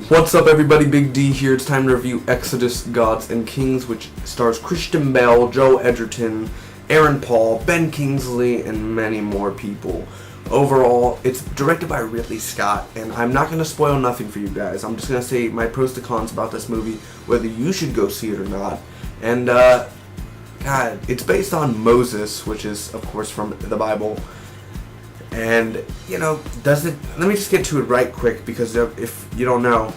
What's up, everybody? Big D here. It's time to review Exodus: Gods and Kings, which stars Christian Bale, Joel Edgerton, Aaron Paul, Ben Kingsley, and many more people. Overall, it's directed by Ridley Scott, and I'm not going to spoil nothing for you guys. I'm just going to say my pros to cons about this movie, whether you should go see it or not. And, God, it's based on Moses, which is, of course, from the Bible. And, let me just get to it right quick, because if you don't know,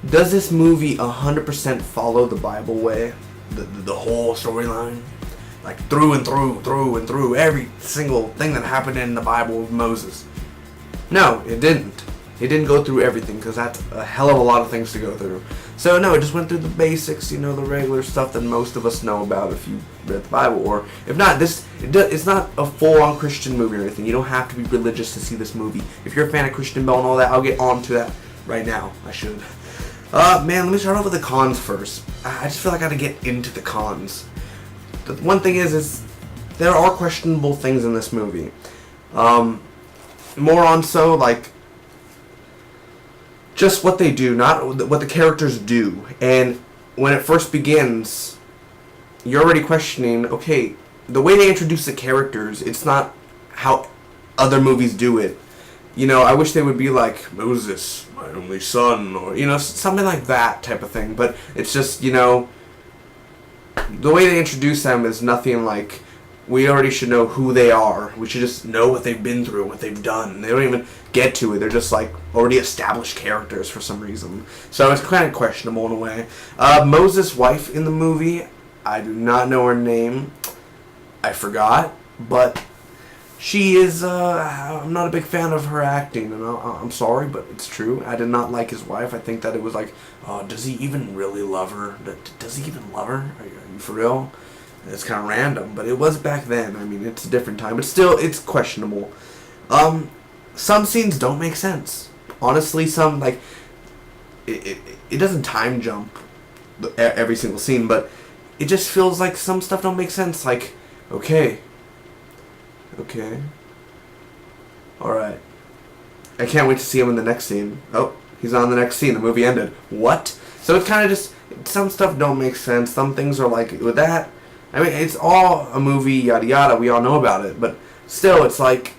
does this movie 100% follow the Bible way? The whole storyline? Like, through and through, every single thing that happened in the Bible with Moses? No, it didn't. It didn't go through everything, because that's a hell of a lot of things to go through. So, no, it just went through the basics, the regular stuff that most of us know about if you read the Bible. Or, if not, it's not a full-on Christian movie or anything. You don't have to be religious to see this movie. If you're a fan of Christian Bale and all that, I'll get on to that right now. I should. Man, let me start off with the cons first. I just feel like I gotta get into the cons. The one thing is there are questionable things in this movie. More on so, like, just what they do, not what the characters do. And when it first begins, you're already questioning, okay, the way they introduce the characters, it's not how other movies do it. I wish they would be like, Moses, my only son, or, something like that type of thing. But it's just, the way they introduce them is nothing like, we already should know who they are. We should just know what they've been through, what they've done. They don't even get to it. They're just like already established characters for some reason. So it's kind of questionable in a way. Moses' wife in the movie, I do not know her name. I forgot. But she is, I'm not a big fan of her acting. And I'm sorry, but it's true. I did not like his wife. I think that it was like, does he even really love her? Does he even love her? Are you for real? It's kind of random, but it was back then. I mean, it's a different time, but still, it's questionable. Some scenes don't make sense. Honestly, some, like, it doesn't time jump every single scene, but it just feels like some stuff don't make sense. Like, okay, alright. I can't wait to see him in the next scene. Oh, he's on the next scene. The movie ended. What? So it's kind of just, some stuff don't make sense. Some things are like, with that, I mean, it's all a movie, yada yada, we all know about it, but still, it's like,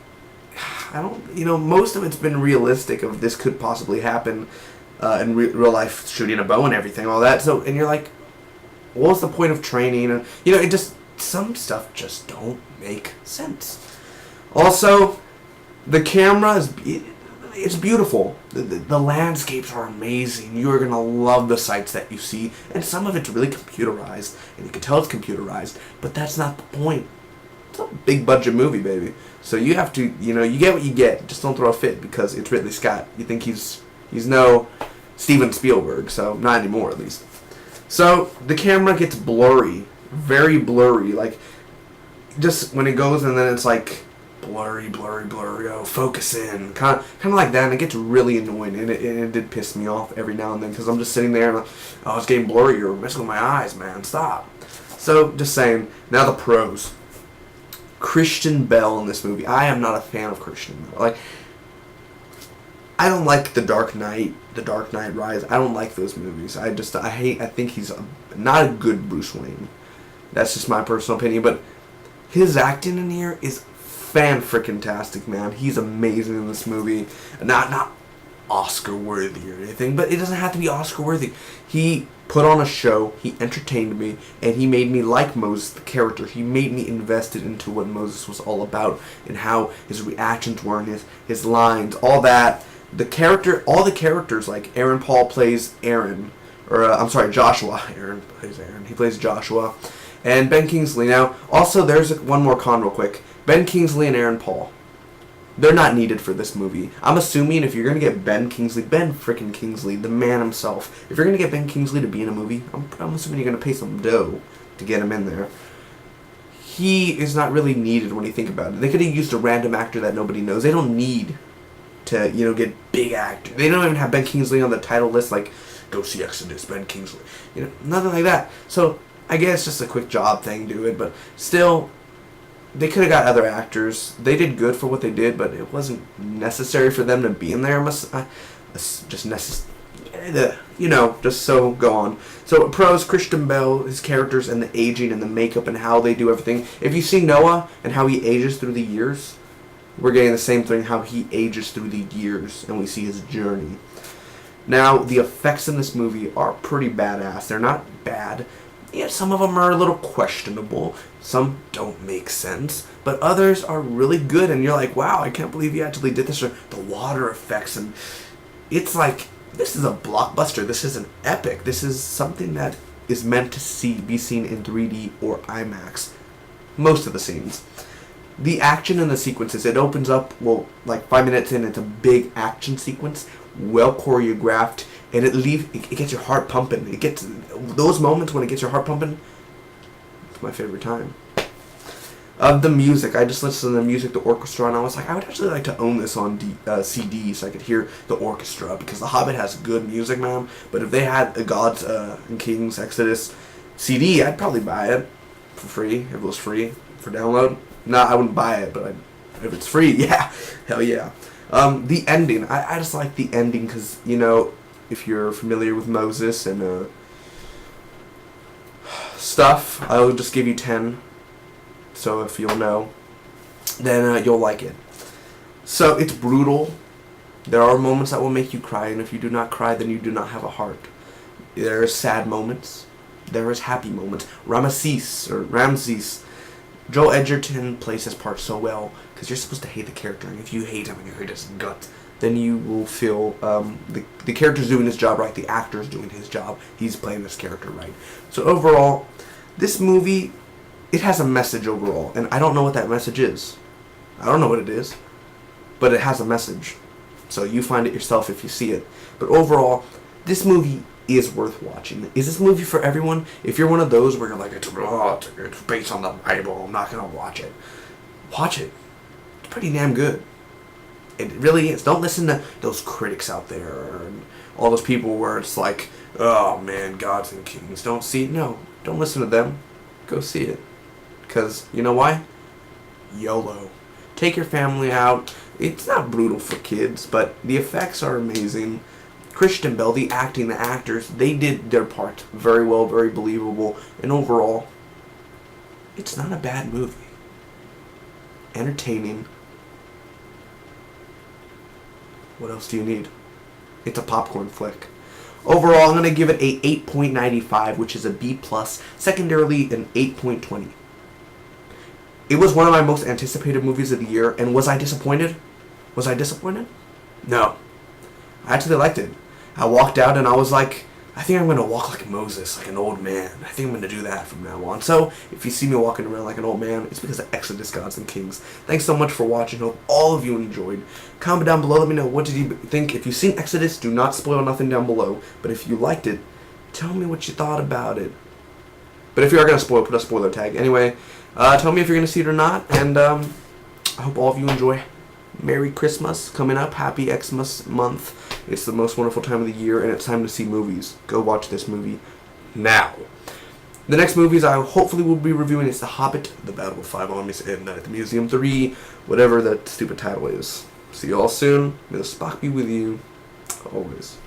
most of it's been realistic of this could possibly happen in real life, shooting a bow and everything, all that, so, and you're like, what was the point of training? And, it just, some stuff just don't make sense. Also, the camera is, it's beautiful. The landscapes are amazing. You're going to love the sights that you see. And some of it's really computerized. And you can tell it's computerized. But that's not the point. It's a big budget movie, baby. So you have to, you get what you get. Just don't throw a fit because it's Ridley Scott. You think he's no Steven Spielberg. So not anymore, at least. So the camera gets blurry. Very blurry. Like, just when it goes and then it's like blurry, oh, focus in, kind of like that, and it gets really annoying, and it did piss me off every now and then, because I'm just sitting there, and it's getting blurry, you're messing with my eyes, man, stop. So, just saying, now the pros. Christian Bale in this movie, I am not a fan of Christian Bale. Like, I don't like The Dark Knight Rise, I don't like those movies, I think he's not a good Bruce Wayne. That's just my personal opinion, but his acting in here is fan-frickin-tastic, man. He's amazing in this movie. Not Oscar-worthy or anything, but it doesn't have to be Oscar-worthy. He put on a show, he entertained me, and he made me like Moses, the character. He made me invested into what Moses was all about, and how his reactions were, and his lines, all that. All the characters, like Aaron Paul plays Aaron, Joshua. Aaron plays Aaron. He plays Joshua. And Ben Kingsley. Now, also, there's one more con real quick. Ben Kingsley and Aaron Paul. They're not needed for this movie. I'm assuming if you're going to get Ben frickin' Kingsley, the man himself, if you're going to get Ben Kingsley to be in a movie, I'm assuming you're going to pay some dough to get him in there. He is not really needed when you think about it. They could have used a random actor that nobody knows. They don't need to, get big actors. They don't even have Ben Kingsley on the title list, like, go see Exodus, Ben Kingsley. Nothing like that. So, I guess just a quick job thing, do it, but still, they could have got other actors. They did good for what they did, but it wasn't necessary for them to be in there. just so go on. So pros, Christian Bale, his characters and the aging and the makeup and how they do everything. If you see Noah and how he ages through the years, we're getting the same thing, how he ages through the years, and we see his journey. Now, the effects in this movie are pretty badass. They're not bad. Yeah, some of them are a little questionable. Some don't make sense. But others are really good, and you're like, wow, I can't believe you actually did this. Or the water effects, and it's like, this is a blockbuster. This is an epic. This is something that is meant to be seen in 3D or IMAX. Most of the scenes. The action in the sequences, it opens up, like 5 minutes in, it's a big action sequence, well choreographed, and it gets your heart pumping. It gets those moments when it gets your heart pumping. It's my favorite time. The music, I just listened to the music, the orchestra, and I was like, I would actually like to own this on CD so I could hear the orchestra, because The Hobbit has good music, man. But if they had a Gods and Kings Exodus CD, I'd probably buy it for free if it was free for download. No, I wouldn't buy it, but if it's free, yeah, hell yeah. The ending, I just like the ending because, if you're familiar with Moses and stuff, I'll just give you 10. So if you'll know, then you'll like it. So it's brutal. There are moments that will make you cry, and if you do not cry, then you do not have a heart. There are sad moments. There is happy moments. Ramses. Joel Edgerton plays his part so well because you're supposed to hate the character, and if you hate him and you hate his guts, then you will feel the character's doing his job right, the actor's doing his job, he's playing this character right. So overall, this movie, it has a message overall, and I don't know what that message is. I don't know what it is, but it has a message. So you find it yourself if you see it. But overall, this movie is worth watching. Is this movie for everyone? If you're one of those where you're like, it's based on the Bible, I'm not going to watch it. Watch it. It's pretty damn good. It really is. Don't listen to those critics out there and all those people where it's like, oh man, Gods and Kings, don't see it. No, don't listen to them. Go see it. Because, you know why? YOLO. Take your family out. It's not brutal for kids, but the effects are amazing. Christian Bale, the acting, the actors, they did their part very well, very believable, and overall, it's not a bad movie. Entertaining. What else do you need? It's a popcorn flick. Overall, I'm going to give it a 8.95, which is a B+, secondarily an 8.20. It was one of my most anticipated movies of the year, and was I disappointed? Was I disappointed? No. I actually liked it. I walked out and I was like, I think I'm going to walk like Moses, like an old man. I think I'm going to do that from now on. So, if you see me walking around like an old man, it's because of Exodus, Gods and Kings. Thanks so much for watching. Hope all of you enjoyed. Comment down below. Let me know, what did you think? If you've seen Exodus, do not spoil nothing down below. But if you liked it, tell me what you thought about it. But if you are going to spoil, put a spoiler tag. Anyway, tell me if you're going to see it or not. And I hope all of you enjoy. Merry Christmas coming up. Happy Xmas month. It's the most wonderful time of the year, and it's time to see movies. Go watch this movie now. The next movies I hopefully will be reviewing is The Hobbit, The Battle of Five Armies, and Night at the Museum 3, whatever that stupid title is. See you all soon. May the Spock be with you always.